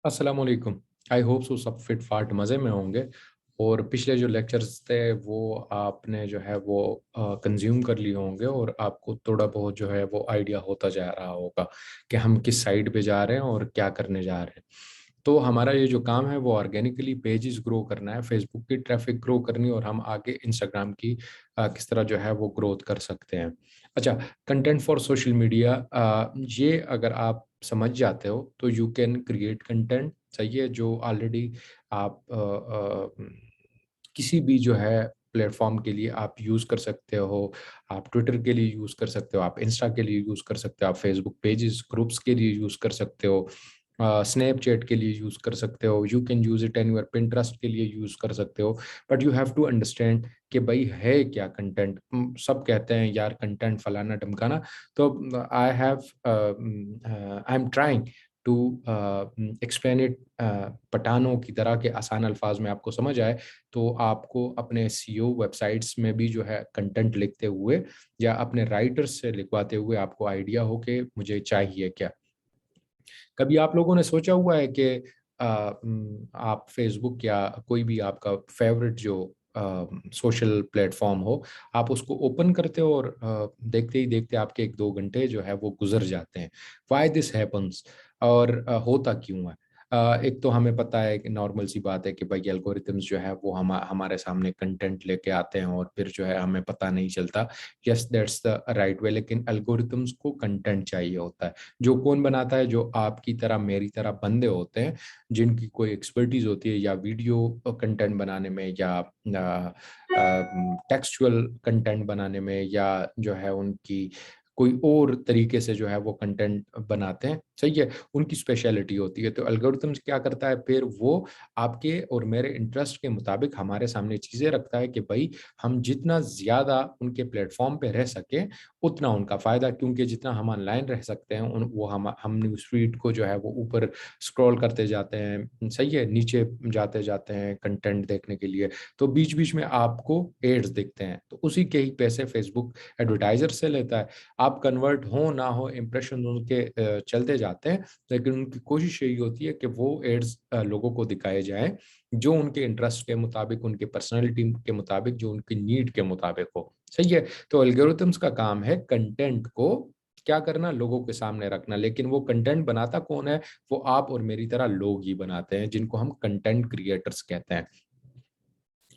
अस्सलाम वालेकुम। I hope so सब फिट फाट मज़े में होंगे। और पिछले जो लेक्चर्स थे वो आपने जो है वो कंज्यूम कर लिए होंगे और आपको थोड़ा बहुत जो है वो आइडिया होता जा रहा होगा कि हम किस साइड पे जा रहे हैं और क्या करने जा रहे हैं। तो हमारा ये जो काम है वो ऑर्गेनिकली पेजेस ग्रो करना है, फेसबुक की ट्रैफिक ग्रो करनी और हम आगे इंस्टाग्राम की किस तरह जो है वो ग्रोथ कर सकते हैं। अच्छा, कंटेंट फॉर सोशल मीडिया, ये अगर आप समझ जाते हो तो यू कैन क्रिएट कंटेंट। सही है, जो ऑलरेडी आप किसी भी जो है प्लेटफॉर्म के लिए आप यूज़ कर सकते हो। आप ट्विटर के लिए यूज़ कर सकते हो, आप इंस्टा के लिए यूज़ कर सकते हो, आप फेसबुक पेजेस ग्रुप्स के लिए यूज़ कर सकते हो, स्नैपचैट के लिए यूज़ कर सकते हो, you can use it anywhere, Pinterest के लिए यूज़ कर सकते हो। But you have to understand कि भाई है क्या कंटेंट। सब कहते हैं यार कंटेंट फलाना ढमकाना। तो I am trying to explain it पठानों की तरह के आसान अल्फाज में आपको समझ आए। तो आपको अपने सीईओ वेबसाइट्स में भी जो है कंटेंट लिखते हुए या अपने राइटर्स से लिखवाते हुए आपको आइडिया हो कि मुझे चाहिए क्या। कभी आप लोगों ने सोचा हुआ है कि आप फेसबुक या कोई भी आपका फेवरेट जो सोशल प्लेटफॉर्म हो, आप उसको ओपन करते हो और देखते ही देखते आपके 1-2 घंटे जो है वो गुजर जाते हैं। Why this happens? और होता क्यों है? एक तो हमें पता है कि नॉर्मल सी बात है कि भाई एल्गोरिथम्स जो है वो हमारे सामने कंटेंट लेके आते हैं और फिर जो है हमें पता नहीं चलता। Yes, that's the right way, लेकिन एल्गोरिथम्स को कंटेंट चाहिए होता है। जो कौन बनाता है? जो आपकी तरह मेरी तरह बंदे होते हैं जिनकी कोई एक्सपर्टीज होती है या वीडियो कंटेंट बनाने में या टेक्सचुअल कंटेंट बनाने में या जो है उनकी कोई और तरीके से जो है वो कंटेंट बनाते हैं। सही है, उनकी स्पेशलिटी होती है। तो एल्गोरिथम्स क्या करता है? फिर वो आपके और मेरे इंटरेस्ट के मुताबिक हमारे सामने चीज़ें रखता है कि भाई हम जितना ज़्यादा उनके प्लेटफॉर्म पे रह सकें उतना उनका फ़ायदा, क्योंकि जितना हम ऑनलाइन रह सकते हैं वो हम न्यूज़ फीड को जो है वो ऊपर स्क्रॉल करते जाते हैं। सही है, नीचे जाते जाते हैं कंटेंट देखने के लिए, तो बीच बीच में आपको एड्स दिखते हैं, तो उसी के ही पैसे फेसबुक एडवर्टाइजर से लेता है। आप कन्वर्ट हो ना हो, इंप्रेशन उनके चलते जाते हैं, लेकिन उनकी कोशिश यही होती है कि वो एड्स लोगों को दिखाए जाएं जो उनके इंटरेस्ट के मुताबिक, उनके पर्सनैलिटी के मुताबिक, जो उनकी नीड के मुताबिक हो। सही है, तो एल्गोरिथम्स का काम है कंटेंट को क्या करना, लोगों के सामने रखना। लेकिन वो कंटेंट बनाता कौन है? वो आप और मेरी तरह लोग ही बनाते हैं, जिनको हम कंटेंट क्रिएटर्स कहते हैं।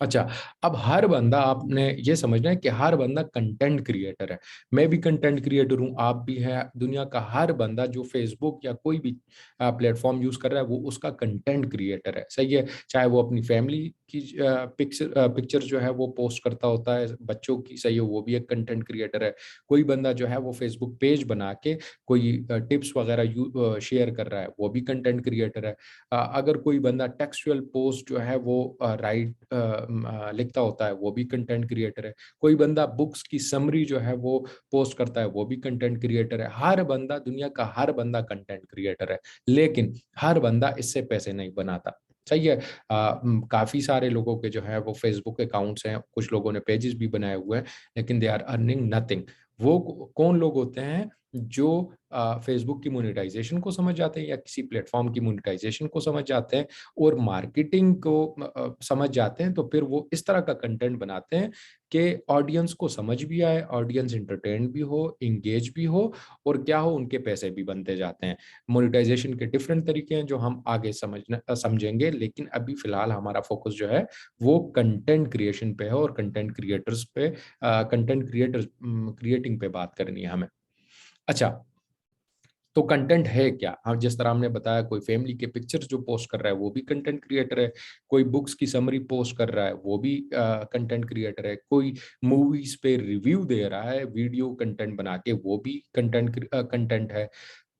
अच्छा, अब हर बंदा, आपने ये समझना है कि हर बंदा कंटेंट क्रिएटर है। मैं भी कंटेंट क्रिएटर हूँ, आप भी हैं। दुनिया का हर बंदा जो फेसबुक या कोई भी प्लेटफॉर्म यूज कर रहा है वो उसका कंटेंट क्रिएटर है। सही है, चाहे वो अपनी फैमिली की पिक्चर जो है वो पोस्ट करता होता है बच्चों की, सही है, वो भी एक कंटेंट क्रिएटर है। कोई बंदा जो है वो फेसबुक पेज बना के कोई टिप्स वगैरह शेयर कर रहा है, वो भी कंटेंट क्रिएटर है। अगर कोई बंदा टेक्सचुअल पोस्ट जो है वो लिखता होता है, वो भी कंटेंट क्रिएटर है। कोई बंदा बुक्स की समरी जो है वो पोस्ट करता है, वो भी कंटेंट क्रिएटर है। हर बंदा, दुनिया का हर बंदा कंटेंट क्रिएटर है, लेकिन हर बंदा इससे पैसे नहीं बनाता। सही है, काफी सारे लोगों के जो है वो फेसबुक अकाउंट्स हैं, कुछ लोगों ने पेजेस भी बनाए हुए हैं, लेकिन दे आर अर्निंग नथिंग। वो कौन लोग होते हैं? जो फेसबुक की मोनेटाइजेशन को समझ जाते हैं या किसी प्लेटफॉर्म की मोनेटाइजेशन को समझ जाते हैं और मार्केटिंग को समझ जाते हैं, तो फिर वो इस तरह का कंटेंट बनाते हैं कि ऑडियंस को समझ भी आए, ऑडियंस इंटरटेन भी हो, इंगेज भी हो, और क्या हो, उनके पैसे भी बनते जाते हैं। मोनेटाइजेशन के डिफरेंट तरीके हैं जो हम आगे समझेंगे, लेकिन अभी फिलहाल हमारा फोकस जो है वो कंटेंट क्रिएशन पे है और कंटेंट क्रिएटर्स पे, कंटेंट क्रिएटर्स क्रिएटिंग पे बात करनी है हमें। अच्छा, तो कंटेंट है क्या? हाँ, जिस तरह हमने बताया, कोई फैमिली के पिक्चर्स जो पोस्ट कर रहा है वो भी कंटेंट क्रिएटर है। कोई बुक्स की समरी पोस्ट कर रहा है वो भी कंटेंट क्रिएटर है। कोई मूवीज पे रिव्यू दे रहा है वीडियो कंटेंट बना के, वो भी कंटेंट है।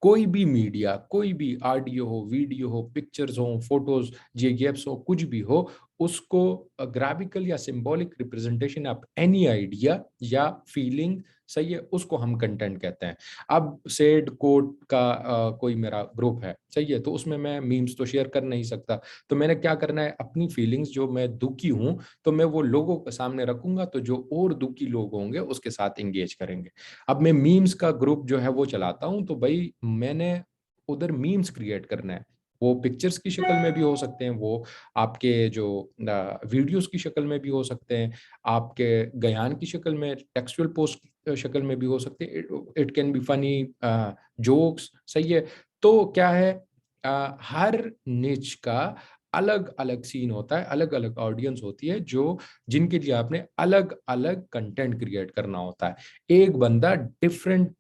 कोई भी मीडिया, कोई भी ऑडियो हो, वीडियो हो, पिक्चर्स हो, फोटोज, जीएफएस हो, कुछ भी हो, उसको ग्राफिकल या symbolic representation of any idea या फीलिंग, सही है, उसको हम कंटेंट कहते हैं। अब सेड कोड का कोई मेरा ग्रुप है, सही है, तो उसमें मैं मीम्स तो शेयर कर नहीं सकता। तो मैंने क्या करना है, अपनी फीलिंग्स, जो मैं दुखी हूं तो मैं वो लोगों के सामने रखूंगा, तो जो और दुखी लोग होंगे उसके साथ एंगेज करेंगे। अब मैं मीम्स का ग्रुप जो है वो चलाता हूँ, तो भाई मैंने उधर मीम्स क्रिएट करना है, वो पिक्चर्स की शक्ल में भी हो सकते हैं, वो आपके जो वीडियोस की शक्ल में भी हो सकते हैं, आपके बयान की शक्ल में, टेक्सचुअल पोस्ट की शक्ल में भी हो सकते हैं। It can be funny jokes, सही है। तो क्या है, हर निच का अलग अलग सीन होता है, अलग अलग ऑडियंस होती है जो जिनके लिए आपने अलग अलग कंटेंट क्रिएट करना होता है। एक बंदा डिफरेंट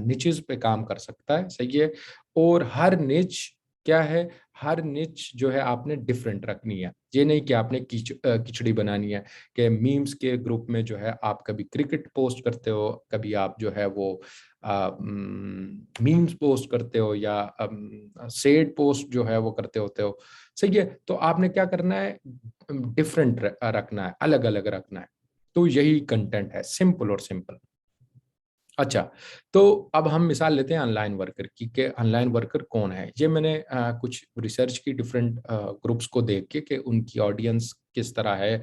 निचेस पे काम कर सकता है, सही है। और हर निच क्या है, हर निच जो है आपने डिफरेंट रखनी है। ये नहीं कि आपने खिचड़ी बनानी है कि मीम्स के ग्रुप में जो है आप कभी क्रिकेट पोस्ट करते हो, कभी आप जो है वो मीम्स पोस्ट करते हो, या सेड पोस्ट जो है वो करते होते हो, सही है। तो आपने क्या करना है, डिफरेंट रखना है, अलग अलग रखना है। तो यही कंटेंट है, सिंपल और सिंपल। अच्छा, तो अब हम मिसाल लेते हैं ऑनलाइन वर्कर की, कि ऑनलाइन वर्कर कौन है। ये मैंने कुछ रिसर्च की डिफरेंट ग्रुप्स को देख के कि उनकी ऑडियंस किस तरह है।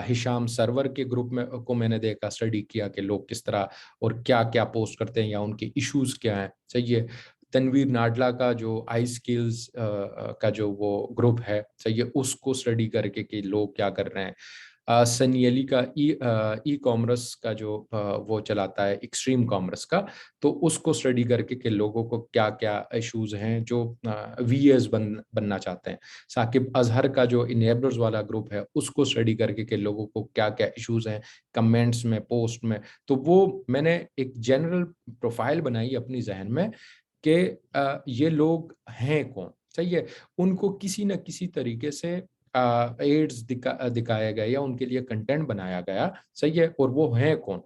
हिशाम सरवर के ग्रुप में को मैंने देखा, स्टडी किया कि लोग किस तरह और क्या क्या पोस्ट करते हैं या उनके इश्यूज क्या हैं, सही है। तनवीर नाडला का जो आई स्किल्स का जो वो ग्रुप है, सही है, उसको स्टडी करके कि लोग क्या कर रहे हैं। सनी अली का ई कॉमर्स का जो वो चलाता है, एक्सट्रीम कॉमर्स का, तो उसको स्टडी करके कि लोगों को क्या क्या इश्यूज हैं जो वीएस बनना चाहते हैं। साकिब अजहर का जो इनेबलर्स वाला ग्रुप है, उसको स्टडी करके कि लोगों को क्या क्या इश्यूज हैं कमेंट्स में, पोस्ट में। तो वो मैंने एक जनरल प्रोफाइल बनाई अपनी जहन में कि ये लोग हैं कौन, सही है। उनको किसी न किसी तरीके से एड्स दिखाया गया या उनके लिए कंटेंट बनाया गया, सही है। और वो हैं कौन,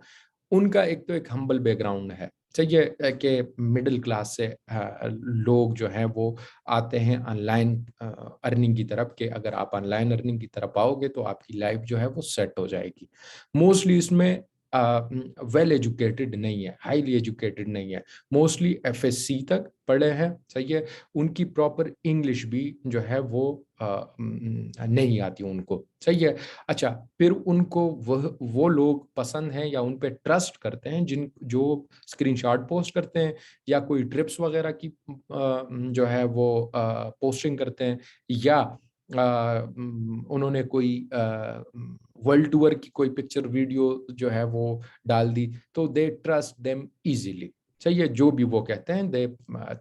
उनका एक तो एक हम्बल बैकग्राउंड है, सही है, कि मिडिल क्लास से लोग जो हैं वो आते हैं ऑनलाइन अर्निंग की तरफ, कि अगर आप ऑनलाइन अर्निंग की तरफ आओगे तो आपकी लाइफ जो है वो सेट हो जाएगी। मोस्टली इसमें वेल एजुकेटेड नहीं है, हाईली एजुकेटेड नहीं है, मोस्टली एफएससी तक पढ़े हैं, सही है। उनकी प्रॉपर इंग्लिश भी जो है वो नहीं आती उनको, सही है। अच्छा, फिर उनको वो लोग पसंद हैं या उन पे ट्रस्ट करते हैं जिन जो स्क्रीनशॉट पोस्ट करते हैं, या कोई ट्रिप्स वगैरह की जो है वो पोस्टिंग करते हैं, या उन्होंने कोई वर्ल्ड टूर की कोई पिक्चर वीडियो जो है वो डाल दी, तो दे ट्रस्ट देम इजीली, सही है। जो भी वो कहते हैं दे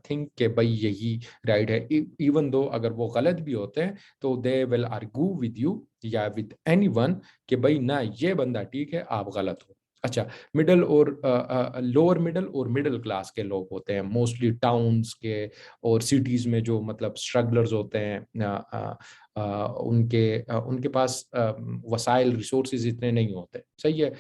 थिंक के भाई यही राइट है, इवन दो अगर वो गलत भी होते हैं तो they will argue with you या विद एनीवन कि भाई ना ये बंदा ठीक है, आप गलत हो। अच्छा, मिडिल और लोअर मिडिल और मिडिल क्लास के लोग होते हैं मोस्टली टाउन्स के और सिटीज में, जो मतलब स्ट्रगलर्स होते हैं, उनके पास वसाइल रिसोर्सेज इतने नहीं होते, सही है।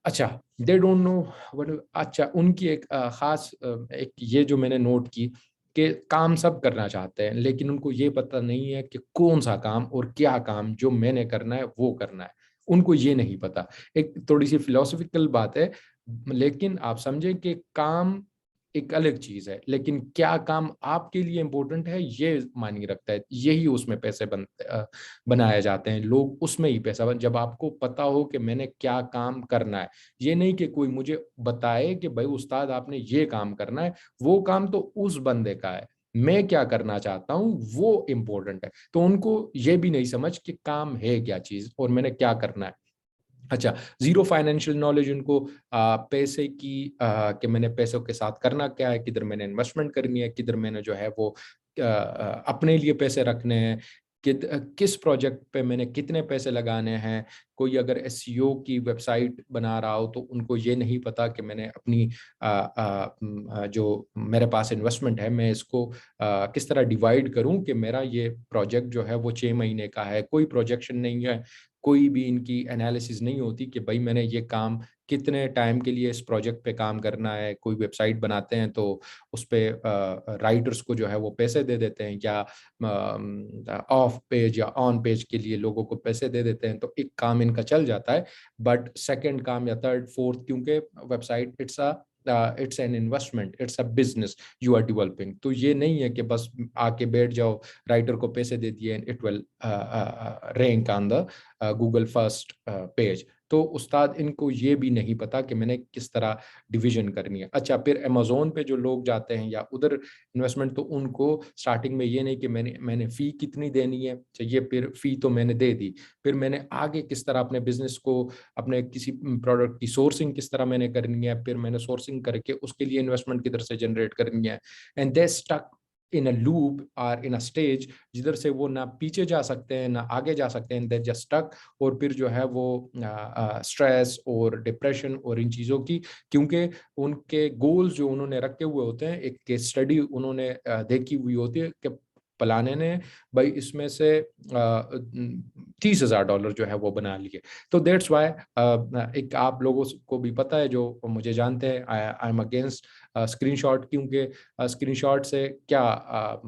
अच्छा, दे डोंट नो व्हाट। अच्छा, उनकी एक खास एक ये जो मैंने नोट की कि काम सब करना चाहते हैं, लेकिन उनको ये पता नहीं है कि कौन सा काम और क्या काम जो मैंने करना है वो करना है, उनको ये नहीं पता। एक थोड़ी सी फिलोसफिकल बात है, लेकिन आप समझें कि काम एक अलग चीज है, लेकिन क्या काम आपके लिए इंपॉर्टेंट है ये मायने रखता है। यही उसमें पैसे बनाए जाते हैं, लोग उसमें ही जब आपको पता हो कि मैंने क्या काम करना है। ये नहीं कि कोई मुझे बताए कि भाई उस्ताद आपने ये काम करना है, वो काम तो उस बंदे का है, मैं क्या करना चाहता हूँ वो इम्पोर्टेंट है। तो उनको ये भी नहीं समझ कि काम है क्या चीज और मैंने क्या करना है। अच्छा, जीरो फाइनेंशियल नॉलेज उनको पैसे की कि मैंने पैसों के साथ करना क्या है, किधर मैंने इन्वेस्टमेंट करनी है, किधर मैंने जो है वो अपने लिए पैसे रखने हैं, किस प्रोजेक्ट पे मैंने कितने पैसे लगाने हैं। कोई अगर एसईओ की वेबसाइट बना रहा हो तो उनको ये नहीं पता कि मैंने अपनी जो मेरे पास इन्वेस्टमेंट है मैं इसको किस तरह डिवाइड करूं कि मेरा ये प्रोजेक्ट जो है वो 6 महीने का है। कोई प्रोजेक्शन नहीं है, कोई भी इनकी एनालिसिस नहीं होती कि भाई मैंने ये काम कितने टाइम के लिए इस प्रोजेक्ट पे काम करना है। कोई वेबसाइट बनाते हैं तो उस पे राइटर्स को जो है वो पैसे दे देते हैं, या ऑफ पेज या ऑन पेज के लिए लोगों को पैसे दे देते हैं, तो एक काम इनका चल जाता है। बट सेकंड काम या थर्ड फोर्थ, क्योंकि website it's an investment, it's a business you are developing. तो ये नहीं है कि बस आके बैठ जाओ, राइटर को पैसे दे दिए, it will rank on the Google first page. तो उस्ताद इनको ये भी नहीं पता कि मैंने किस तरह डिवीज़न करनी है। अच्छा, फिर अमेज़न पे जो लोग जाते हैं या उधर इन्वेस्टमेंट, तो उनको स्टार्टिंग में ये नहीं कि मैंने फ़ी कितनी देनी है, चाहिए फिर फ़ी तो मैंने दे दी। फिर मैंने आगे किस तरह अपने बिज़नेस को, अपने किसी प्रोडक्ट की सोर्सिंग किस तरह मैंने करनी है, फिर मैंने सोर्सिंग करके उसके लिए इन्वेस्टमेंट किधर से जनरेट करनी है। And they stuck in a loop और इन अ स्टेज जिधर से वो ना पीछे जा सकते हैं, ना आगे जा सकते हैं, दे जस्ट स्टक। और फिर जो है वो स्ट्रेस और डिप्रेशन और इन चीज़ों की, क्योंकि उनके गोल्स जो उन्होंने रखे हुए होते हैं, एक केस स्टडी उन्होंने देखी हुई होती है कि फलाने ने भाई इसमें से $30,000 जो है वो बना लिए। तो दैट्स व्हाई एक आप लोगों को भी पता है जो मुझे जानते हैं, आई एम अगेंस्ट स्क्रीनशॉट, क्योंकि स्क्रीनशॉट से क्या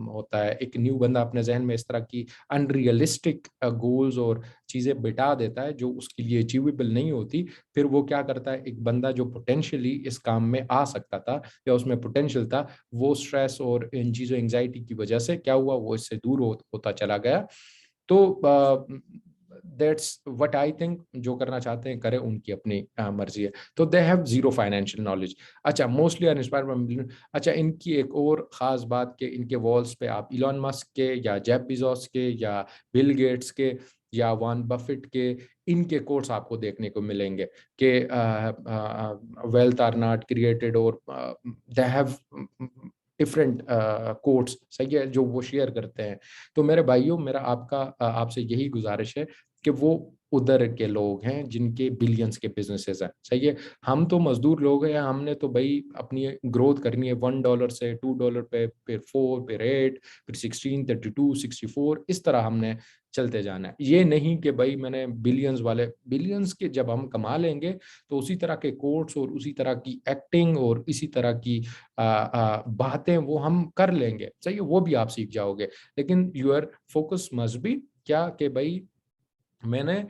होता है, एक न्यू बंदा अपने जहन में इस तरह की अनरियलिस्टिक गोल्स और चीज़ें बिठा देता है जो उसके लिए अचीवेबल नहीं होती। फिर वो क्या करता है, एक बंदा जो पोटेंशियली इस काम में आ सकता था या उसमें पोटेंशियल था, वो स्ट्रेस और इन चीज़ों एंग्जाइटी की वजह से क्या हुआ, वो इससे दूर होता चला गया। तो दैट्स व्हाट आई थिंक, जो करना चाहते हैं करें, उनकी अपनी मर्जी है। तो they have zero financial knowledge. अच्छा, मोस्टली अनइंस्पायर्ड बाय मिलियन। अच्छा, इनकी एक और खास बात के इनके वॉल्स पे आप इलॉन मस्क के या जेफ बेजोस के या बिल गेट्स के या वॉरेन बफेट के, इनके कोट्स आपको देखने को मिलेंगे कि वेल्थ आर नॉट क्रिएटेड, और दे हैव डिफरेंट कोट्स, सही है, जो वो शेयर करते हैं। तो मेरे भाइयों, मेरा आपसे यही गुजारिश है कि वो उधर के लोग हैं जिनके बिलियंस के बिजनेसेस हैं, सही है। हम तो मजदूर लोग हैं, हमने तो भाई अपनी ग्रोथ करनी है $1 से $2 पे, फिर 4, फिर 8, फिर 16, 32, 64, इस तरह हमने चलते जाना है। ये नहीं कि भाई मैंने बिलियंस वाले, बिलियंस के जब हम कमा लेंगे तो उसी तरह के कोट्स और उसी तरह की एक्टिंग और इसी तरह की बातें वो हम कर लेंगे, सही है, वो भी आप सीख जाओगे। लेकिन यूर फोकस मस्ट बी क्या कि भाई मैंने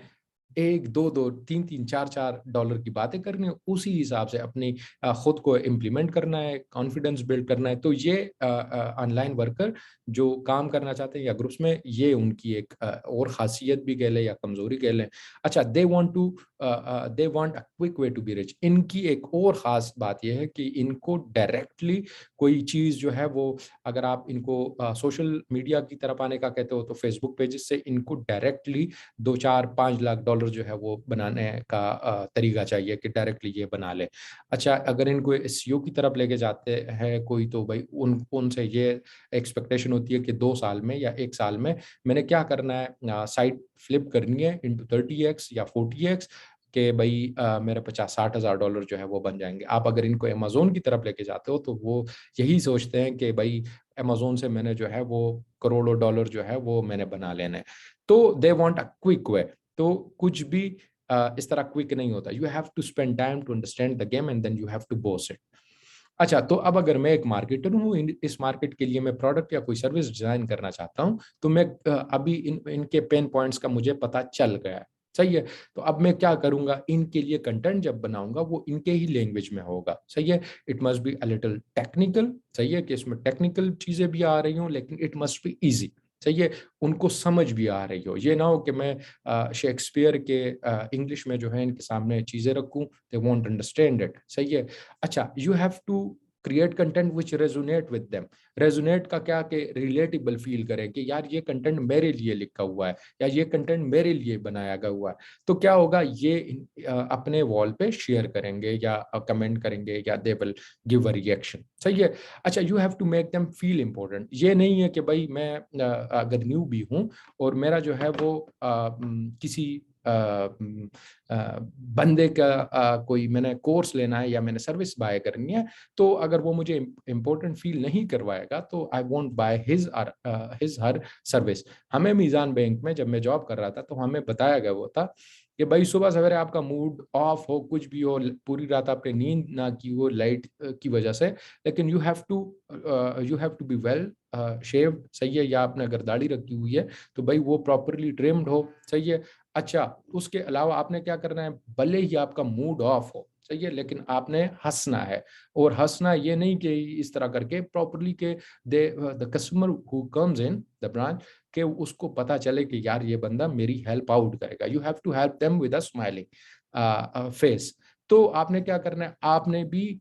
1, 2, 2, 3, 3, 4, 4 डॉलर की बातें करनी है, उसी हिसाब से अपनी खुद को इम्प्लीमेंट करना है, कॉन्फिडेंस बिल्ड करना है। तो ये ऑनलाइन वर्कर जो काम करना चाहते हैं या ग्रुप्स में, ये उनकी एक और खासियत भी कह लें या कमजोरी कह लें। अच्छा, they want a quick way to be rich. इनकी एक और ख़ास बात ये है कि इनको डायरेक्टली कोई चीज़ जो है वो, अगर आप इनको सोशल मीडिया की तरफ आने का कहते हो, तो फेसबुक पेजेस से इनको डायरेक्टली 2, 4, 5 लाख डॉलर जो है वो बनाने का तरीका चाहिए कि डायरेक्टली ये बना ले। अच्छा, अगर इनको एसईओ की तरफ लेके जाते हैं कोई, तो भाई उनसे ये एक्सपेक्टेशन होती है कि 2 साल में या 1 साल में मैंने क्या करना है, साइट फ्लिप करनी है इंटू 30x या 40x, कि भाई मेरे 50-60 हज़ार डॉलर जो है वो बन जाएंगे। आप अगर इनको अमेज़न की तरफ लेके जाते हो, तो वो यही सोचते हैं कि भाई अमेज़न से मैंने जो है वो करोड़ों डॉलर जो है वो मैंने बना लेना है। तो दे वांट अ क्विक वे। तो कुछ भी इस तरह क्विक नहीं होता। You have to spend time to understand the game and then you have to boss it. अच्छा, तो अब अगर मैं एक मार्केटर हूँ, इस मार्केट के लिए मैं प्रोडक्ट या कोई सर्विस डिजाइन करना चाहता हूँ, तो मैं अभी इनके पेन पॉइंट्स का मुझे पता चल गया है, सही है। तो अब मैं क्या करूंगा, इनके लिए कंटेंट जब बनाऊंगा वो इनके ही लैंग्वेज में होगा, सही है। It must be a little technical, सही है, कि इसमें टेक्निकल चीजें भी आ रही हों, लेकिन इट मस्ट बी इजी, सही है, उनको समझ भी आ रही हो। ये ना हो कि मैं शेक्सपियर के इंग्लिश में जो है इनके सामने चीजें रखूं, दे वोंट अंडरस्टैंड इट, सही है। अच्छा, you have to create content which resonate with them. Resonate का क्या, कि रिलेटेबल फील करें कि यार ये कंटेंट मेरे लिए लिखा हुआ है या ये कंटेंट मेरे लिए बनाया गया हुआ है। तो क्या होगा, ये अपने वॉल पे शेयर करेंगे या कमेंट करेंगे या they will give a reaction, सही है। अच्छा, you have to make them feel important. ये नहीं है कि भाई मैं अगर न्यू भी हूँ और मेरा जो है वो किसी बंदे का कोई मैंने कोर्स लेना है या मैंने सर्विस बाय करनी है, तो अगर वो मुझे इम्पोर्टेंट फील नहीं करवाएगा, तो I won't by his her service. हमें मीज़ान बैंक में जब मैं जॉब कर रहा था, तो हमें बताया गया वो था कि भाई सुबह सवेरे आपका मूड ऑफ हो, कुछ भी हो, पूरी रात आपने नींद ना की हो लाइट की वजह से, लेकिन you have to be well shaved, सही है, या आपने अगर दाढ़ी रखी हुई है तो भाई वो प्रॉपरली ट्रिम्ड हो, सही है। अच्छा, उसके अलावा आपने क्या करना है, भले ही आपका मूड ऑफ हो, सही है, लेकिन आपने हंसना है। और हंसना ये नहीं कि इस तरह करके प्रॉपरली के they the customer who comes in the branch, कि उसको पता चले कि यार ये बंदा मेरी हेल्प आउट करेगा। You have to help them with a smiling. Face. तो आपने क्या करना है, आपने भी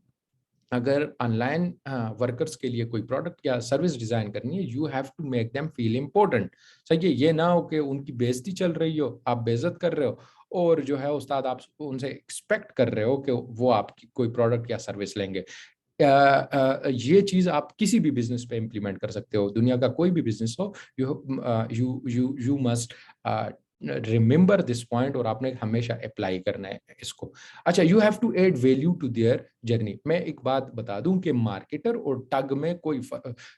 अगर ऑनलाइन वर्कर्स के लिए कोई प्रोडक्ट या सर्विस डिजाइन करनी है, you have to make them feel important. सही है, ये ना हो कि उनकी बेइज्जती चल रही हो, आप बेइज्जत कर रहे हो, और जो है उस्ताद आप उनसे एक्सपेक्ट कर रहे हो कि वो आपकी कोई प्रोडक्ट या सर्विस लेंगे। ये चीज आप किसी भी बिजनेस पे इंप्लीमेंट कर सकते हो, दुनिया का कोई भी बिजनेस हो। You must remember this point, और आपने हमेशा अप्लाई करना है इसको। अच्छा, you have to add value to their journey. मैं एक बात बता दूं कि मार्केटर और टग में कोई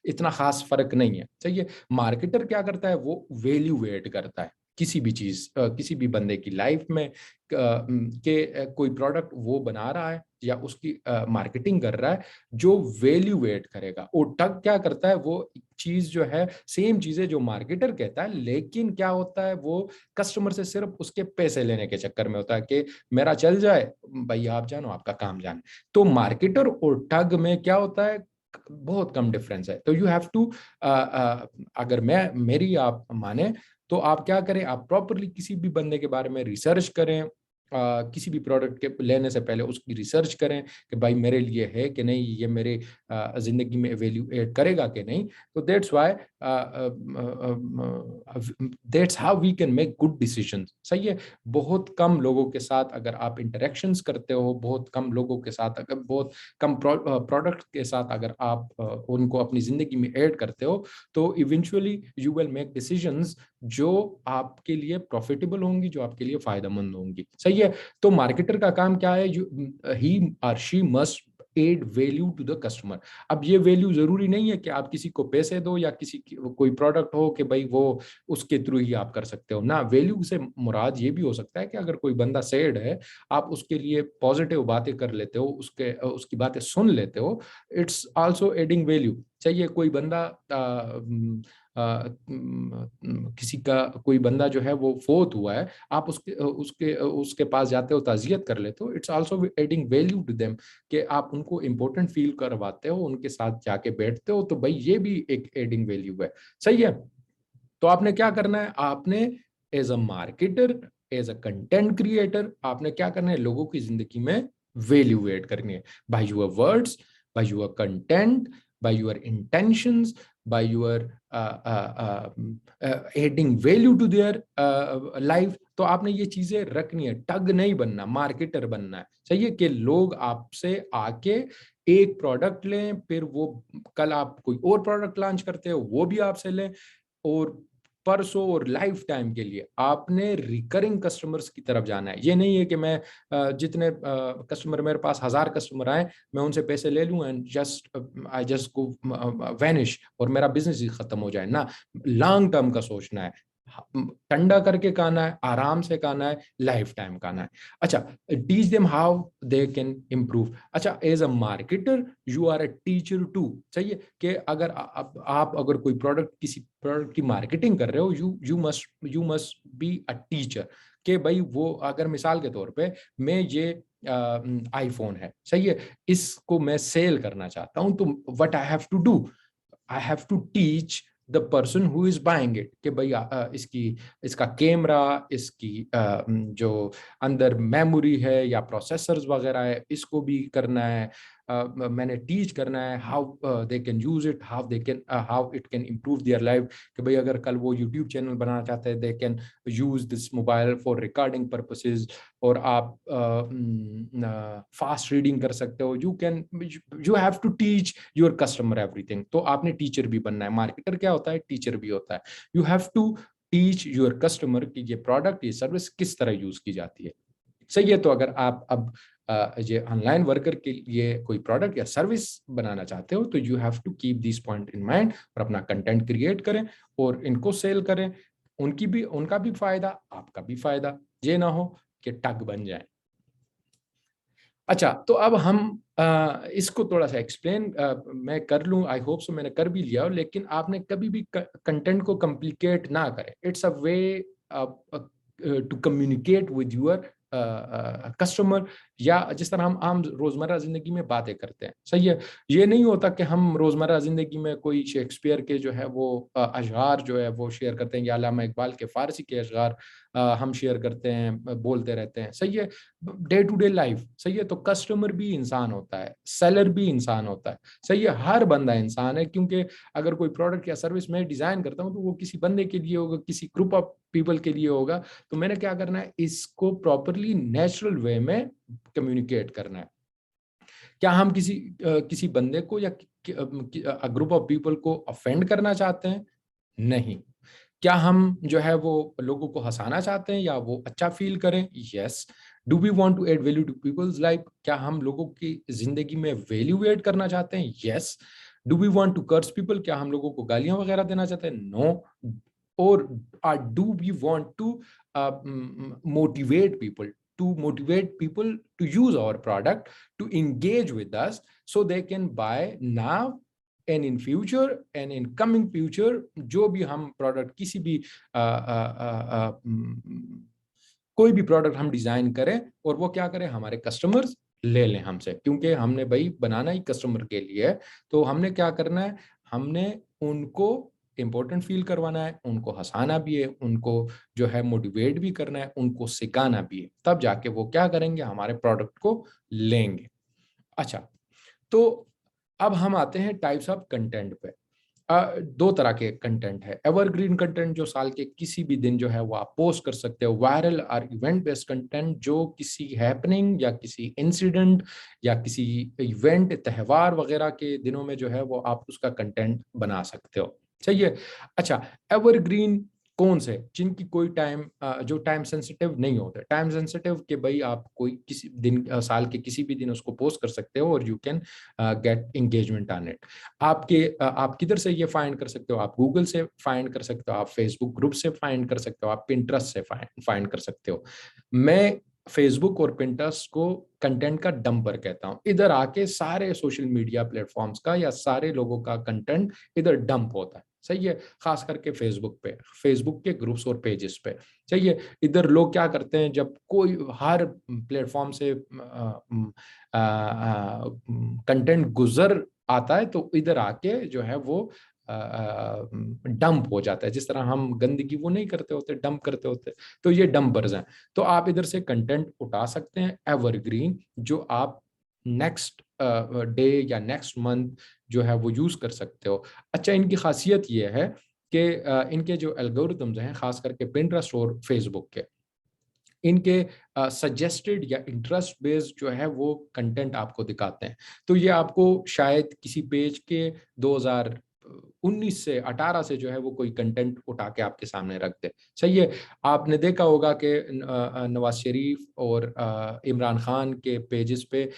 इतना खास फर्क नहीं है। सही है, मार्केटर क्या करता है, वो वैल्यू एड करता है किसी भी चीज, किसी भी बंदे की लाइफ में, कोई प्रोडक्ट वो बना रहा है या उसकी मार्केटिंग कर रहा है जो वैल्यू एड करेगा। और टग क्या करता है, वो चीज जो है सेम चीजें जो मार्केटर कहता है, लेकिन क्या होता है, वो कस्टमर से सिर्फ उसके पैसे लेने के चक्कर में होता है कि मेरा चल जाए, भाई आप जानो, आपका काम जाने। तो मार्केटर और ठग में क्या होता है, बहुत कम डिफरेंस है। तो यू हैव टू, अगर मैं मेरी आप माने, तो आप क्या करें, आप प्रॉपरली किसी भी बंदे के बारे में रिसर्च करें। किसी भी प्रोडक्ट के लेने से पहले उसकी रिसर्च करें कि भाई मेरे लिए है कि नहीं, ये मेरे जिंदगी में वैल्यू ऐड करेगा कि नहीं। तो that's why, that's how we can make good decisions. सही है, बहुत कम लोगों के साथ अगर आप इंटरेक्शंस करते हो, बहुत कम लोगों के साथ, अगर बहुत कम प्रोडक्ट के साथ अगर आप उनको अपनी जिंदगी में ऐड करते हो, तो eventually you will make decisions जो आपके लिए प्रॉफिटेबल होंगी, जो आपके लिए फायदेमंद होंगी। सही है, तो मार्केटर का काम क्या है, ही और she must add value to the customer. अब ये वैल्यू जरूरी नहीं है कि आप किसी को पैसे दो या कोई प्रोडक्ट हो कि भाई वो उसके थ्रू ही आप कर सकते हो ना। वैल्यू से मुराद ये भी हो सकता है कि अगर कोई बंदा सैड है, आप उसके लिए पॉजिटिव बातें कर लेते हो, उसकी बातें सुन लेते हो, इट्स आल्सो एडिंग वैल्यू। चाहिए कोई बंदा किसी का कोई बंदा जो है वो फोत हुआ है, आप उसके पास जाते हो, ताजियत कर लेते हो, it's also adding value to them, कि आप उनको इंपॉर्टेंट फील करवाते हो, उनके साथ जाके बैठते हो, तो भाई ये भी एक एडिंग वैल्यू है। सही है, तो आपने क्या करना है, आपने as a marketer, as a content creator, आपने क्या करना है, लोगों की जिंदगी में वैल्यू एड करनी है, by your words, by your content, by your intentions, by your adding value to their life. तो आपने ये चीजें रखनी है, टग नहीं बनना, मार्केटर बनना है। सही है, कि लोग आपसे आके एक प्रोडक्ट लें, फिर वो कल आप कोई और प्रोडक्ट लॉन्च करते हो, वो भी आपसे लें, और परसों और लाइफ टाइम के लिए आपने रिकरिंग कस्टमर्स की तरफ जाना है। ये नहीं है कि मैं जितने कस्टमर, मेरे पास 1000 कस्टमर आए, मैं उनसे पैसे ले लूं and I just go vanish और मेरा बिजनेस ही खत्म हो जाए ना। लॉन्ग टर्म का सोचना है, ठंडा करके खाना है, आराम से खाना है, लाइफ टाइम खाना है। अच्छा, teach them how they can improve. अच्छा, as a marketer you are a teacher too. सही है, कि अगर आप अगर कोई प्रोडक्ट, किसी प्रोडक्ट की मार्केटिंग कर रहे हो, you must be a teacher. कि भाई वो, अगर मिसाल के तौर पे मैं ये आईफोन है, सही है, इसको मैं सेल करना चाहता हूं, तो what I have to do, I have to teach the person who is buying it, कि भाई इसका कैमरा, इसकी जो अंदर मेमोरी है या प्रोसेसर्स वगैरह है, इसको भी करना है। मैंने टीच करना है how they can use it, how it can improve their life. कि भाई अगर कल वो यूट्यूब चैनल बनाना चाहते हैं, they can use this mobile for recording purposes, और आप फास्ट रीडिंग कर सकते हो। You have to teach your customer everything. तो आपने टीचर भी बनना है, मार्केटर क्या होता है, टीचर भी होता है। You have to teach your customer कि ये प्रोडक्ट, ये सर्विस किस तरह यूज की जाती है। सही है, तो अगर आप अब ये ऑनलाइन वर्कर के लिए कोई प्रोडक्ट या सर्विस बनाना चाहते हो, तो you have to keep this point in mind, और अपना कंटेंट क्रिएट करें और इनको सेल करें। उनका भी फायदा, आपका भी फायदा, ये ना हो कि ठग बन जाए। अच्छा, तो अब हम इसको थोड़ा सा एक्सप्लेन मैं कर लूँ, आई होप सो मैंने कर भी लिया हो, लेकिन आपने कभी भी कंटेंट को कॉम्प्लिकेट ना करें। It's a way to communicate with your customer, या जिस तरह हम आम रोजमर्रा जिंदगी में बातें करते हैं। सही है, ये नहीं होता कि हम रोजमर्रा जिंदगी में कोई शेक्सपियर के जो है वो अशगार जो है वो शेयर करते हैं, या अल्लामा इकबाल के फारसी के अशगार हम शेयर करते हैं, बोलते रहते हैं, सही है। डे टू डे लाइफ, सही है। तो कस्टमर भी इंसान होता है, सेलर भी इंसान होता है, सही है। हर बंदा इंसान है, क्योंकि अगर कोई प्रोडक्ट या सर्विस मैं डिजाइन करता हूँ तो वो किसी बंदे के लिए होगा, किसी ग्रुप ऑफ पीपल के लिए होगा। तो मैंने क्या करना है, इसको प्रॉपरली नेचुरल वे में कम्युनिकेट करना है। क्या हम किसी बंदे को या ग्रुप ऑफ पीपल को ऑफेंड करना चाहते हैं? नहीं। क्या हम जो है वो लोगों को हंसाना चाहते हैं या वो अच्छा फील करें? Yes. Do we want to add value to people's life? क्या हम लोगों की जिंदगी में वैल्यू ऐड करना चाहते हैं? Yes. Do we want to curse people? क्या हम लोगों को गालियां वगैरह देना चाहते हैं? नो। और do we want to motivate people, to use our product, to engage with us, so they can buy now and in future and in coming future। जो भी हम प्रोडक्ट किसी भी कोई भी प्रोडक्ट हम डिजाइन करें और वो क्या करें, हमारे कस्टमर्स ले लें हमसे, क्योंकि हमने भाई बनाना ही कस्टमर के लिए है। तो हमने क्या करना है, हमने उनको इंपॉर्टेंट फील करवाना है, उनको हंसाना भी है, उनको जो है मोटिवेट भी करना है, उनको सिखाना भी है, तब जाके वो क्या करेंगे, हमारे प्रोडक्ट को लेंगे। अच्छा, तो अब हम आते हैं टाइप्स ऑफ कंटेंट पे। दो तरह के कंटेंट है। एवरग्रीन कंटेंट जो साल के किसी भी दिन जो है वो आप पोस्ट कर सकते हो। वायरल और इवेंट बेस्ड कंटेंट जो किसी हैपनिंग या किसी इंसिडेंट या किसी इवेंट त्योहार वगैरह के दिनों में जो है वो आप उसका कंटेंट बना सकते हो, सही है। अच्छा, एवरग्रीन कौन से, जिनकी कोई टाइम जो टाइम सेंसिटिव नहीं होते। टाइम सेंसिटिव के भाई आप कोई किसी दिन साल के किसी भी दिन उसको पोस्ट कर सकते हो और you can get engagement on it. आप किधर से ये फाइंड कर सकते हो, आप गूगल से फाइंड कर सकते हो, आप फेसबुक ग्रुप से फाइंड कर सकते हो, आप पिंटरेस्ट से फाइंड कर सकते हो। मैं फेसबुक और पिंटरेस्ट को कंटेंट का डंपर कहता हूं। इधर आके सारे सोशल मीडिया प्लेटफॉर्म्स का या सारे लोगों का कंटेंट इधर डंप होता है, सही है। खास करके फेसबुक पे, फेसबुक के ग्रुप्स और पेजेस पे, सही है। इधर लोग क्या करते हैं, जब कोई हर प्लेटफॉर्म से कंटेंट गुजर आता है तो इधर आके जो है वो डंप हो जाता है। जिस तरह हम गंदगी वो नहीं करते होते, डंप करते होते, तो ये डंपर्स हैं। तो आप इधर से कंटेंट उठा सकते हैं एवरग्रीन, जो आप नेक्स्ट डे या नेक्स्ट मंथ जो है वो यूज कर सकते हो। अच्छा, इनकी खासियत ये है कि इनके जो एल्गोरिथम्स हैं, खास करके पिंटरेस्ट और फेसबुक के, इनके सजेस्टेड या इंटरेस्ट बेस्ड जो है वो कंटेंट आपको दिखाते हैं। तो ये आपको शायद किसी पेज के 2019 से 18 से जो है वो कोई कंटेंट उठा के आपके सामने रख दे, सही है। आपने देखा होगा कि नवाज शरीफ और इमरान खान के पेजेस पे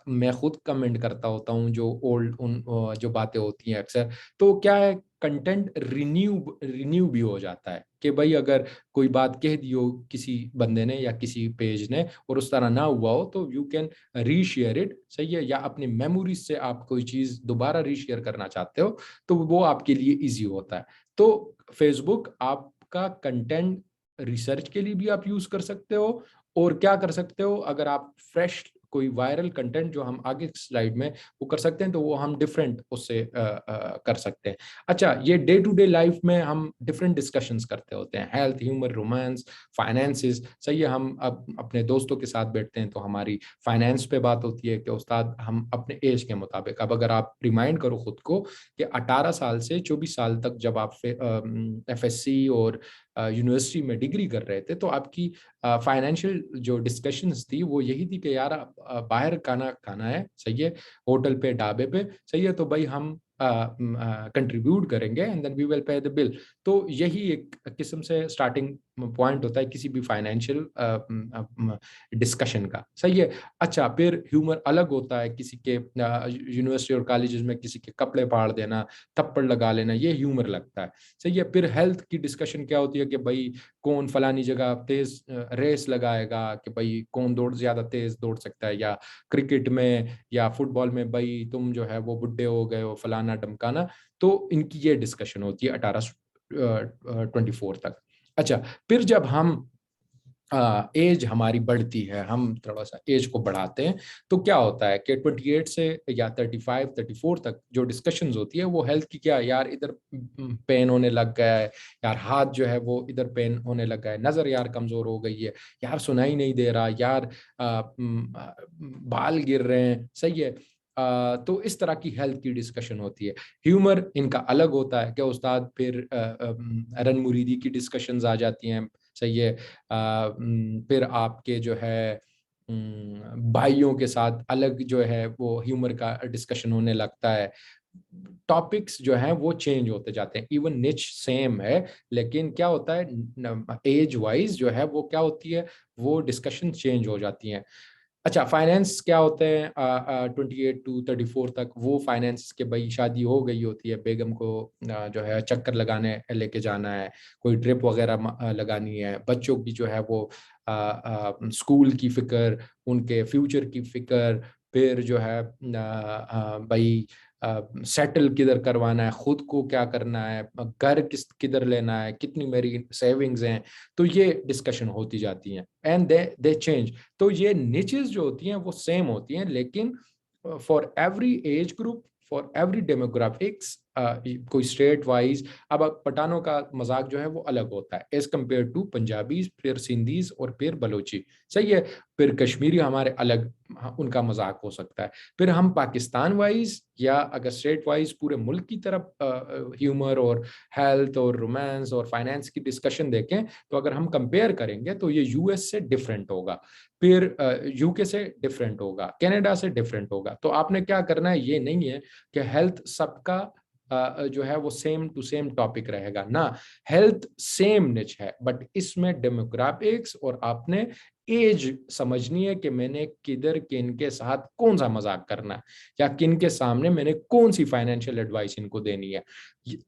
मैं खुद कमेंट करता होता हूँ, जो ओल्ड उन जो बातें होती हैं अक्सर। तो क्या है, कंटेंट रिन्यू भी हो जाता है कि भाई अगर कोई बात कह दी हो किसी बंदे ने या किसी पेज ने और उस तरह ना हुआ हो तो यू कैन रीशेयर इट, सही है। या अपनी मेमोरीज से आप कोई चीज दोबारा रीशेयर करना चाहते हो तो वो आपके लिए इजी होता है। तो फेसबुक आपका कंटेंट रिसर्च के लिए भी आप यूज कर सकते हो। और क्या कर सकते हो, अगर आप फ्रेश कोई वायरल कंटेंट जो हम आगे स्लाइड में वो कर सकते हैं, तो वो हम डिफरेंट उससे कर सकते हैं। अच्छा, ये डे टू डे लाइफ में हम डिफरेंट डिस्कशंस करते होते हैं, हेल्थ, ह्यूमर, रोमांस, फाइनेंसिस, सही है। हम अब अपने दोस्तों के साथ बैठते हैं तो हमारी फाइनेंस पे बात होती है कि उस्ताद हम अपने एज के मुताबिक, अब अगर आप रिमाइंड करो खुद को कि 18 साल से 24 साल तक जब आप FSC और यूनिवर्सिटी में डिग्री कर रहे थे तो आपकी फाइनेंशियल जो डिस्कशंस थी वो यही थी कि यार बाहर खाना खाना है, सही है, होटल पे, ढाबे पे, सही है, तो भाई हम कंट्रीब्यूट करेंगे and then we will pay the bill. तो यही एक किस्म से स्टार्टिंग पॉइंट होता है किसी भी फाइनेंशियल डिस्कशन का, सही है। अच्छा, फिर ह्यूमर अलग होता है, किसी के यूनिवर्सिटी और कॉलेजेस में किसी के कपड़े फाड़ देना, थप्पड़ लगा लेना, ये ह्यूमर लगता है, सही है। फिर हेल्थ की डिस्कशन क्या होती है कि भाई कौन फलानी जगह तेज रेस लगाएगा, कि भाई कौन ज्यादा तेज दौड़ सकता है, या क्रिकेट में या फुटबॉल में भाई तुम जो है वो बुड्ढे हो गए हो, फलाना डमकाना। तो इनकी ये डिस्कशन होती है 18 24 तक। अच्छा, फिर जब हम एज हमारी बढ़ती है, हम थोड़ा सा एज को बढ़ाते हैं, तो क्या होता है कि 28 से या 35 34 तक जो डिस्कशंस होती है वो हेल्थ की, क्या यार इधर पेन होने लग गया है, यार हाथ जो है वो इधर पेन होने लग गया है, नज़र यार कमज़ोर हो गई है, यार सुनाई नहीं दे रहा, यार बाल गिर रहे हैं, सही है। तो इस तरह की हेल्थ की डिस्कशन होती है। ह्यूमर इनका अलग होता है कि उस्ताद फिर रन मुरीदी की डिस्कशंस आ जाती हैं, सही है। फिर आपके जो है भाइयों के साथ अलग जो है वो ह्यूमर का डिस्कशन होने लगता है। टॉपिक्स जो हैं वो चेंज होते जाते हैं, इवन निच सेम है, लेकिन क्या होता है एज वाइज जो है वो क्या होती है, वो डिस्कशन चेंज हो जाती हैं। अच्छा, फाइनेंस क्या होते हैं 28 to 34 तक, वो फाइनेंस के भाई शादी हो गई होती है, बेगम को जो है चक्कर लगाने लेके जाना है, कोई ट्रिप वगैरह लगानी है, बच्चों की जो है वो स्कूल की फिक्र, उनके फ्यूचर की फिक्र, फिर जो है भाई सेटल किधर करवाना है, खुद को क्या करना है, घर किधर लेना है, कितनी मेरी सेविंग्स हैं, तो ये डिस्कशन होती जाती हैं एंड दे चेंज। तो ये निचेस जो होती हैं वो सेम होती हैं, लेकिन for every age group, for every demographics, कोई स्टेट वाइज, अब पठानों का मजाक जो है वो अलग होता है एज कम्पेयर टू पंजाबीज, फिर सिंधीज और फिर बलोची, सही है। फिर कश्मीरी हमारे अलग, उनका मजाक हो सकता है। फिर हम पाकिस्तान वाइज या अगर स्टेट वाइज पूरे मुल्क की तरफ ह्यूमर और हेल्थ और रोमांस और फाइनेंस की डिस्कशन देखें, तो अगर हम कंपेयर करेंगे तो ये यूएस से डिफरेंट होगा, फिर यूके से डिफरेंट होगा, कनाडा से डिफरेंट होगा। तो आपने क्या करना है, ये नहीं है कि हेल्थ सबका जो है वो सेम टू सेम टॉपिक रहेगा ना, हेल्थ सेम निच है, बट इसमें डेमोग्राफिक्स और आपने एज समझनी है कि मैंने किधर किन के साथ कौन सा मजाक करना है, या किन के सामने मैंने कौन सी फाइनेंशियल एडवाइस इनको देनी है।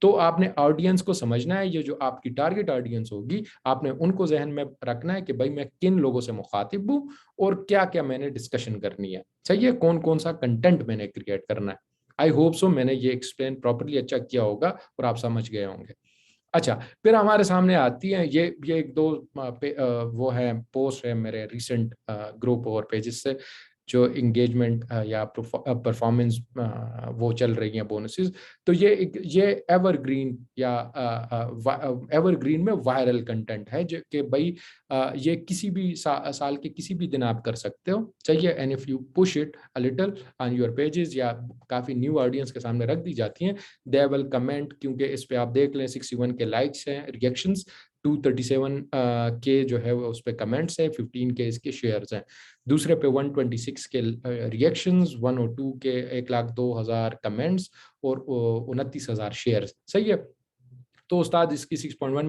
तो आपने ऑडियंस को समझना है, ये जो आपकी टारगेट ऑडियंस होगी, आपने उनको जहन में रखना है कि भाई मैं किन लोगों से मुखातिब हूँ और क्या क्या मैंने डिस्कशन करनी है, सही है, कौन कौन सा कंटेंट मैंने क्रिएट करना है। आई होप सो मैंने ये एक्सप्लेन प्रॉपरली अच्छा किया होगा और आप समझ गए होंगे। अच्छा, फिर हमारे सामने आती है ये एक दो वो है, पोस्ट है मेरे रिसेंट ग्रुप और पेजेस से, जो इंगेजमेंट या परफॉर्मेंस वो चल रही हैं बोनसेस। तो ये एवरग्रीन या एवरग्रीन में वायरल कंटेंट है, जो कि भाई ये किसी भी साल के किसी भी दिन आप कर सकते हो, चाहिए, and if you push it a little on your pages या काफी न्यू ऑडियंस के सामने रख दी जाती हैं, दे विल कमेंट, क्योंकि इस पे आप देख लें 61 के लाइक्स हैं, रिएक्शंस 237 के जो है वो उस पे कमेंट्स हैं, 15 के इसके शेयर्स हैं, दूसरे पे 126 के रिएक्शंस, 102 के 1,02,000 कमेंट्स और 29,000 शेयर्स, सही है। तो उस्ताद इसकी 6.1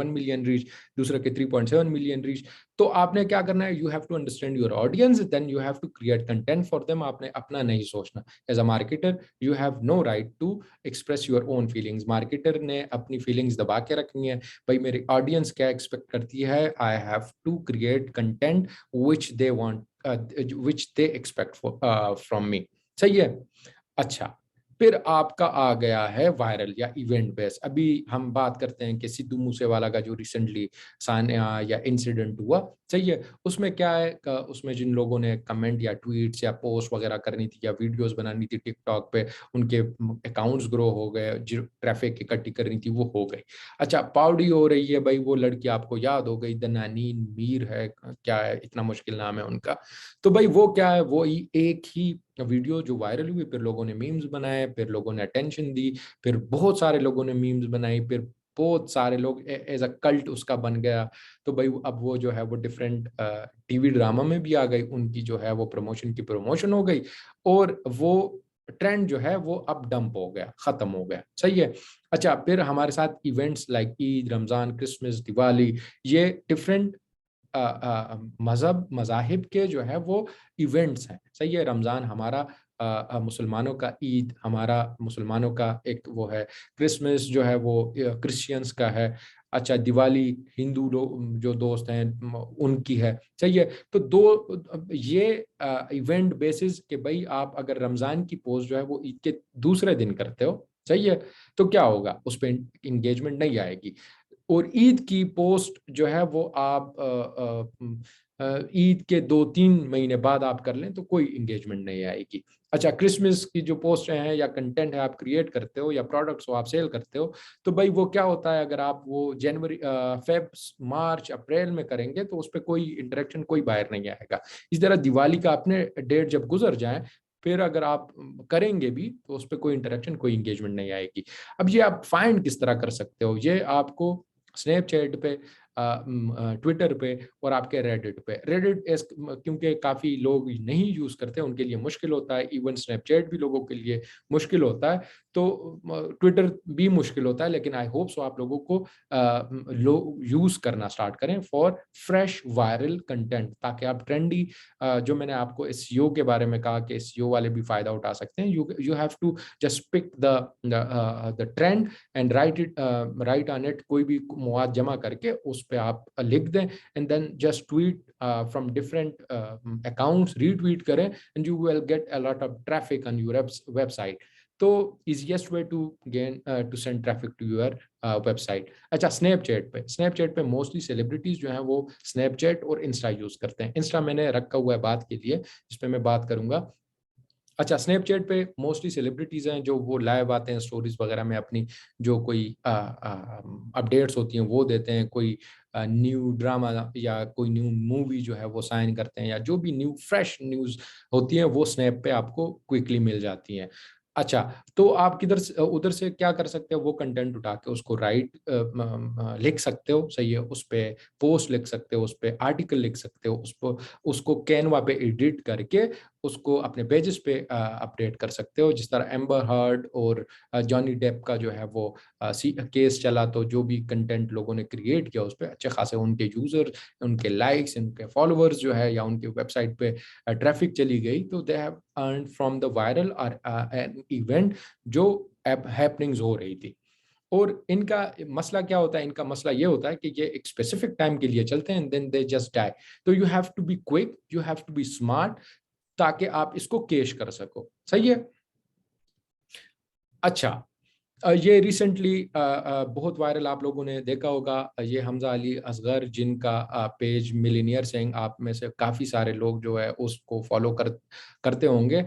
मिलियन रीच, दूसरे के 3.7 मिलियन रीच। तो आपने क्या करना है, you have to understand your audience, then you have to create content for them. आपने अपना नहीं सोचना, as a marketer you have no right to express your own feelings. Marketer ने अपनी फीलिंग्स दबा के रखनी है, भाई मेरी ऑडियंस क्या एक्सपेक्ट करती है, I have to create content which they want, which they expect from me, सही है। अच्छा, फिर आपका आ गया है वायरल या इवेंट बेस। अभी हम बात करते हैं कि सिद्धू मूसेवाला का जो रिसेंटली सान्या या इंसिडेंट हुआ, सही है, उसमें क्या है, उसमें जिन लोगों ने कमेंट या ट्वीट्स या पोस्ट वगैरह करनी थी या वीडियोस बनानी थी टिकटॉक पे, उनके अकाउंट्स ग्रो हो गए, जो ट्रैफिक इकट्ठी करनी थी वो हो गई। अच्छा, पाउडी हो रही है भाई, वो लड़की आपको याद हो गई, दनानीन मीर है, क्या है, इतना मुश्किल नाम है उनका। तो भाई वो क्या है, वो ही एक ही वीडियो जो वायरल हुई, फिर लोगों ने मीम्स बनाए, फिर लोगों ने अटेंशन दी, फिर बहुत सारे लोगों ने मीम्स बनाई, फिर बहुत सारे लोग एज अ कल्ट उसका बन गया। तो भाई अब वो जो है वो डिफरेंट टीवी ड्रामा में भी आ गई, उनकी जो है वो प्रमोशन की प्रमोशन हो गई, और वो ट्रेंड जो है वो अब डंप हो गया, खत्म हो गया, सही है। अच्छा, फिर हमारे साथ events like Eid, Ramzan, Christmas, Diwali, ये डिफरेंट मजहब मजाहिब के जो है वो इवेंट्स हैं, सही है। रमज़ान हमारा मुसलमानों का, ईद हमारा मुसलमानों का एक वो है, क्रिसमस जो है वो क्रिश्चियंस का है। अच्छा, दिवाली हिंदू लोग जो दोस्त हैं उनकी है, सही है। तो दो ये इवेंट बेसिस के भाई, आप अगर रमज़ान की पोस्ट जो है वो ईद के दूसरे दिन करते हो, सही है, तो क्या होगा, उस पर इंगेजमेंट नहीं आएगी। और ईद की पोस्ट जो है वो आप ईद के 2-3 महीने बाद आप कर लें तो कोई इंगेजमेंट नहीं आएगी। अच्छा, क्रिसमस की जो पोस्ट हैं या कंटेंट है आप क्रिएट करते हो या प्रोडक्ट्स हो आप सेल करते हो, तो भाई वो क्या होता है, अगर आप वो जनवरी फेब मार्च अप्रैल में करेंगे तो उस पर कोई इंटरेक्शन, कोई बायर नहीं आएगा। इस तरह दिवाली का अपने डेट जब गुजर जाए फिर अगर आप करेंगे भी तो उस पर कोई इंटरेक्शन, कोई इंगेजमेंट नहीं आएगी। अब ये आप फाइंड किस तरह कर सकते हो, ये आपको स्नैपचैट पे, ट्विटर पे और आपके रेडिट पे। रेडिट क्योंकि काफ़ी लोग नहीं यूज़ करते, उनके लिए मुश्किल होता है, इवन स्नैपचैट भी लोगों के लिए मुश्किल होता है, तो ट्विटर भी मुश्किल होता है, लेकिन आई होप सो आप लोगों को लोग यूज़ करना स्टार्ट करें फॉर फ्रेश वायरल कंटेंट, ताकि आप ट्रेंडी, जो मैंने आपको एसईओ के बारे में कहा कि एसईओ वाले भी फ़ायदा उठा सकते हैं। You have to just pick the trend and write on it, कोई भी मवाद जमा करके उस पे आप लिख दें and then just tweet from different accounts, retweet करें and you will get a lot of traffic on your website. तो easiest way to gain to send traffic to your website. अच्छा, स्नैपचैट पे मोस्टली सेलिब्रिटीज जो हैं वो Snapchat और Insta use करते हैं। इंस्टा मैंने रखा हुआ है बात के लिए, जिस पे मैं बात करूंगा। अच्छा, स्नैपचैट पे मोस्टली सेलिब्रिटीज हैं जो वो लाइव आते हैं स्टोरीज वगैरह में, अपनी जो कोई अपडेट्स होती हैं वो देते हैं, कोई न्यू ड्रामा या कोई न्यू मूवी जो है वो साइन करते हैं, या जो भी न्यू फ्रेश न्यूज़ होती है वो स्नैप पे आपको क्विकली मिल जाती हैं। अच्छा, तो आप उधर से क्या कर सकते हो, वो कंटेंट उठा के उसको लिख सकते हो, सही है, उस पे पोस्ट लिख सकते हो, उस पे आर्टिकल लिख सकते हो, उसको कैनवा पे एडिट करके उसको अपने पेजेस पे अपडेट कर सकते हो। जिस तरह एम्बर हर्ड और जॉनी डेप का जो है वो केस चला, तो जो भी कंटेंट लोगों ने क्रिएट किया उस पर अच्छे खासे उनके यूजर, उनके लाइक्स, उनके फॉलोअर्स जो है या उनके वेबसाइट पे ट्रैफिक चली गई, तो they have earn from the viral और एन इवेंट जो हैपनिंग्स हो रही थी। और इनका मसला क्या होता है, इनका मसला ये होता है कि ये एक स्पेसिफिक टाइम के लिए चलते हैं and then they just die. तो you have to be quick, you have to be smart, ताकि आप इसको कैश कर सको, सही है। अच्छा, ये रिसेंटली बहुत वायरल आप लोगों ने देखा होगा, ये हमजा अली असगर जिनका पेज मिलीनियर सिंह, आप में से काफ़ी सारे लोग जो है उसको फॉलो करते होंगे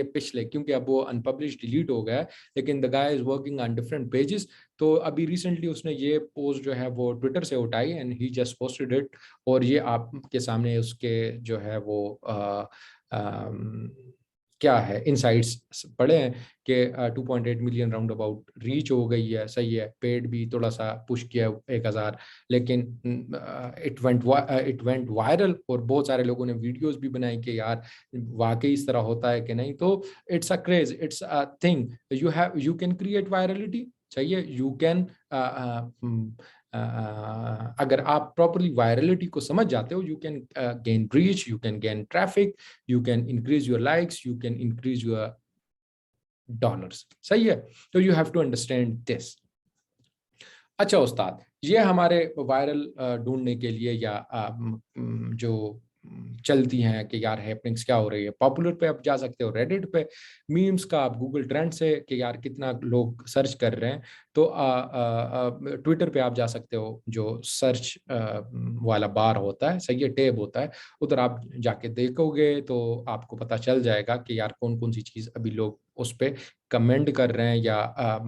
पिछले, क्योंकि अब वो अनपब्लिश डिलीट हो गया है, लेकिन the guy is working on different pages. तो अभी रिसेंटली उसने ये पोस्ट जो है वो ट्विटर से उठाई and he just posted it, और ये आपके सामने उसके जो है वो क्या है इनसाइट्स पड़े हैं कि 2.8 मिलियन राउंड अबाउट रीच हो गई है, सही है, पेड भी थोड़ा सा पुश किया 1,000, लेकिन इट वेंट वायरल और बहुत सारे लोगों ने वीडियोस भी बनाई कि यार वाकई इस तरह होता है कि नहीं। तो it's a craze, it's a thing, you can create virality, चाहिए यू कैन, अगर आप प्रॉपरली वायरलिटी को समझ जाते हो, you can gain reach, you can gain traffic, you can increase your likes, you can increase your dollars, सही है। तो you have to understand this। अच्छा उस्ताद, ये हमारे वायरल ढूंढने के लिए या जो चलती हैं कि यार हैपनिंग्स क्या हो रही है, पॉपुलर पे आप जा सकते हो, रेडिट पे मीम्स का आप गूगल ट्रेंड से कि यार कितना लोग सर्च कर रहे हैं, तो ट्विटर पे आप जा सकते हो, जो सर्च वाला बार होता है, सही है, टैब होता है, उधर आप जाके देखोगे तो आपको पता चल जाएगा कि यार कौन कौन सी चीज़ अभी लोग उस पे कमेंट कर रहे हैं या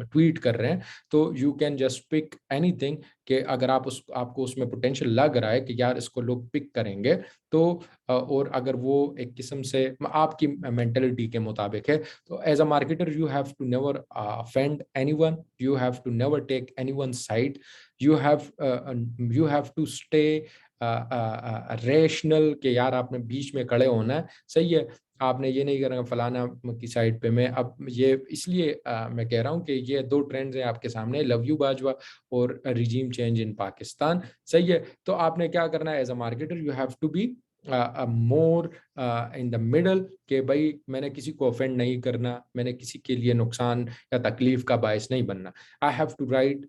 ट्वीट कर रहे हैं। तो you can just pick anything, कि अगर आपको उसमें पोटेंशियल लग रहा है कि यार इसको लोग पिक करेंगे, तो और अगर वो एक किस्म से आपकी मेंटेलिटी के मुताबिक है, तो as a marketer you have to never offend anyone, you have to never take anyone side, you have to stay rational, के यार आपने बीच में खड़े होना है, सही है। आपने ये नहीं करना फलाना की साइड पे मैं, अब ये इसलिए मैं कह रहा हूँ कि ये दो ट्रेंड्स हैं आपके सामने, लव यू बाजवा और रिजीम चेंज इन पाकिस्तान, सही है। तो आपने क्या करना है, as a marketer you have to be more in the middle, कि भाई मैंने किसी को ऑफेंड नहीं करना, मैंने किसी के लिए नुकसान या तकलीफ का बायस नहीं बनना। I have to write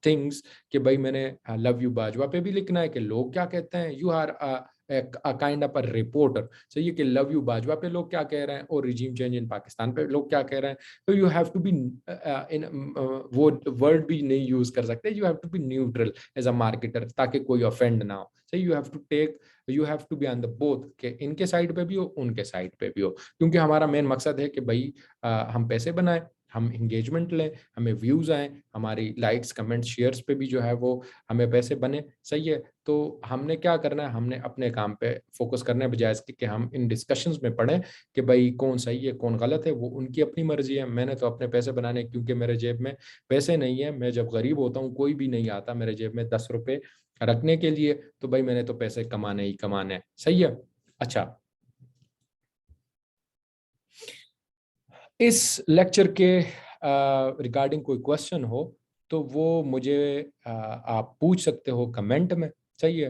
things कि भाई मैंने लव यू बाजवा पे भी लिखना है कि लोग क्या कहते हैं, you are kind of a reporter. सही है कि लव यू बाजवा पे लोग क्या कह रहे हैं और रिजीम चेंज इन पाकिस्तान पे लोग क्या कह रहे हैं। तो you have to be in वो वर्ड भी नहीं यूज कर सकते, you have to be neutral as a marketer ताकि कोई ऑफेंड ना हो। सही, you have to be on the both के इनके साइड पे भी हो उनके साइड पे भी हो, क्योंकि हमारा मेन मकसद है कि भाई हम पैसे बनाएं, हम इंगेजमेंट लें, हमें व्यूज आए, हमारी लाइक्स कमेंट्स शेयर्स पे भी जो है वो हमें पैसे बने। सही है, तो हमने क्या करना है, हमने अपने काम पे फोकस करना है बजाय इसके कि हम इन डिस्कशंस में पढ़ें कि भाई कौन सही है कौन गलत है। वो उनकी अपनी मर्जी है, मैंने तो अपने पैसे बनाने, क्योंकि मेरे जेब में पैसे नहीं है। मैं जब गरीब होता हूँ कोई भी नहीं आता मेरे जेब में 10 रुपए रखने के लिए, तो भाई मैंने तो पैसे कमाने ही कमाने हैं। सही है। अच्छा, इस लेक्चर के रिगार्डिंग कोई क्वेश्चन हो तो वो मुझे आप पूछ सकते हो कमेंट में। सही है।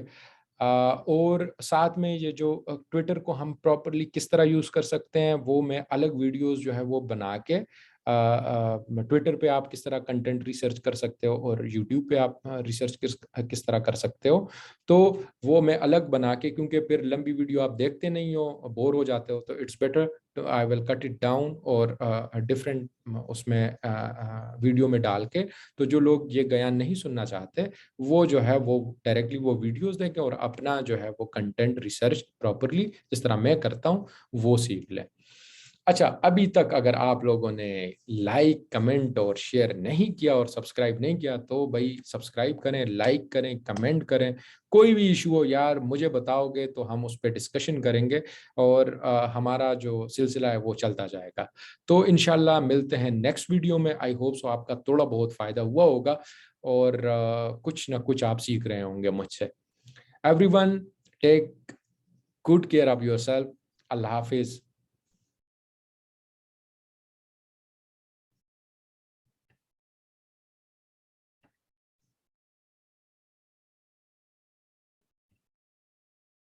और साथ में ये जो ट्विटर को हम प्रॉपरली किस तरह यूज़ कर सकते हैं वो मैं अलग वीडियोस जो है वो बना के ट्विटर पे आप किस तरह कंटेंट रिसर्च कर सकते हो और यूट्यूब पे आप रिसर्च किस तरह कर सकते हो, तो वो मैं अलग बना के, क्योंकि फिर लंबी वीडियो आप देखते नहीं हो, बोर हो जाते हो, तो इट्स बेटर तो I will cut it down और डिफरेंट उसमें वीडियो में डाल के, तो जो लोग ये बयान नहीं सुनना चाहते वो जो है वो डायरेक्टली वो वीडियोस देखें और अपना जो है वो कंटेंट रिसर्च प्रॉपरली जिस तरह मैं करता हूँ वो सीख लें। अच्छा, अभी तक अगर आप लोगों ने लाइक कमेंट और शेयर नहीं किया और सब्सक्राइब नहीं किया तो भाई सब्सक्राइब करें, लाइक करें, कमेंट करें। कोई भी इशू हो यार मुझे बताओगे तो हम उस पर डिस्कशन करेंगे और हमारा जो सिलसिला है वो चलता जाएगा। तो इंशाल्लाह मिलते हैं नेक्स्ट वीडियो में। आई होप सो आपका थोड़ा बहुत फायदा हुआ होगा और कुछ ना कुछ आप सीख रहे होंगे मुझसे। Everyone take good care of yourself. अल्लाह हाफिज।